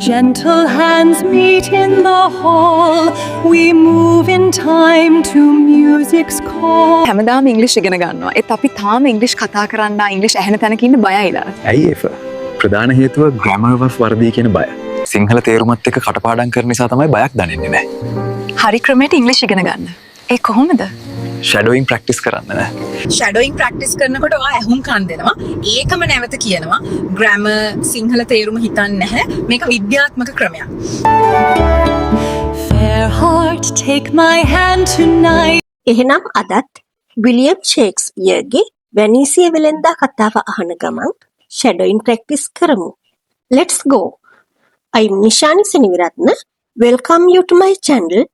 Gentle hands meet in the hall. We move in time to music's call. හැමදාම ඉංග්‍රීසි ඉගෙන ගන්නවා. ඒත් අපි තාම ඉංග්‍රීසි කතා කරන්න ඉංග්‍රීසි ඇහෙන තැනක ඉන්න බයයිලා. ඇයි ඒක? ප්‍රධාන හේතුව ග්‍රැමර් of වර්ධී කියන බය. සිංහල තේරුමත් එක්ක කටපාඩම් කරන නිසා තමයි බයක් දැනෙන්නේ නැහැ. හරි ක්‍රමයට ඉංග්‍රීසි ඉගෙන ගන්න. ඒ කොහොමද? ෂැඩෝයින් ප්‍රැක්ටිස් කරන්න නෑ. ෂැඩෝයින් ප්‍රැක්ටිස් කරනකොට ඔයා ඇහුම්කන් දෙනවා. ඒකම නැවත කියනවා. ග්‍රැමර් සිංහල තේරුම හිතන්නේ නැහැ. මේක විද්‍යාත්මක ක්‍රමයක්. Fair heart, take my hand tonight. එහෙනම් අදත් විලියම් ෂේක්ස්පියර්ගේ වැනීසිය වෙලෙන්දා කතාව අහන ගමන් ෂැඩෝයින් ප්‍රැක්ටිස් කරමු. Let's go. I'm Nishani Seniviratna. Welcome you to my channel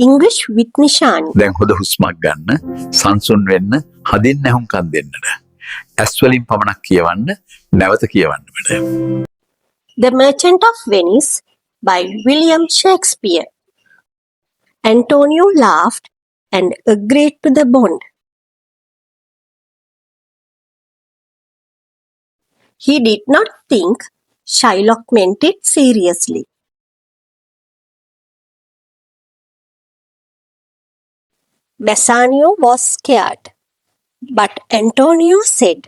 English with Nishani. දැන් හොඳ හුස්මක් ගන්න, සංසුන් වෙන්න, හදින් නැහුම්කන් දෙන්නට. ඇස් වලින් පමණක් කියවන්න, නැවත කියවන්න බෑ. The Merchant of Venice by William Shakespeare. Antonio laughed and agreed to the bond. He did not think Shylock meant it seriously. Bassanio was scared, but Antonio said,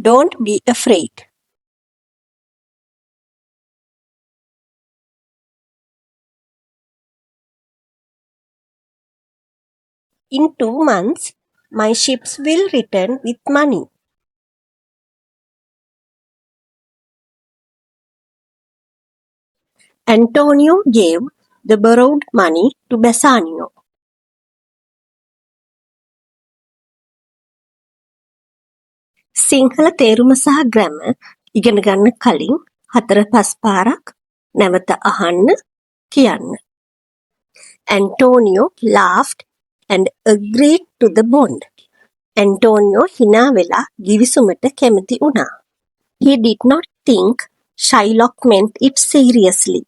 "Don't be afraid." In 2 months, my ships will return with money. Antonio gave the borrowed money to Bassanio. Sinhala තේරුම සහ grammar ඉගෙන ගන්න කලින් 4-5 පාරක් නැවත අහන්න කියන්න. Antonio laughed and agreed to the bond. Antonio hina වෙලා ගිවිසුමට කැමති වුණා. He did not think Shylock meant it seriously.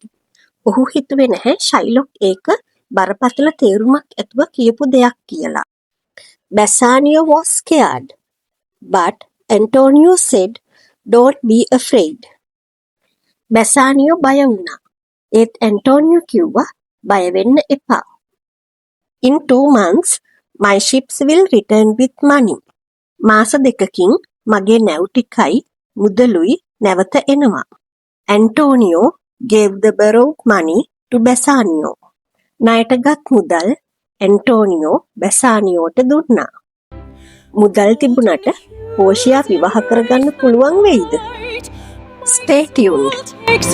ඔහු හිතුවේ නැහැ ෂයිලොක් ඒක බරපතල තේරුමක් ඇතුව කියපු දෙයක් කියලා. Bassanio was scared, but Antonio said, "Don't be afraid." Bassanio බය වුණා. ඒත් Antonio කිව්වා බය වෙන්න එපා. In 2 months, my ships will return with money. මාස දෙකකින් මගේ නැව් ටිකයි මුදලුයි නැවත එනවා. Antonio gave the borrowed money to Bassanio. ණයටගත් මුදල් Antonio Bassanioට දුන්නා. මුදල් තිබුණට පෝෂියා විවාහ කරගන්න පුළුවන් වෙයිද? Stay tuned. Takes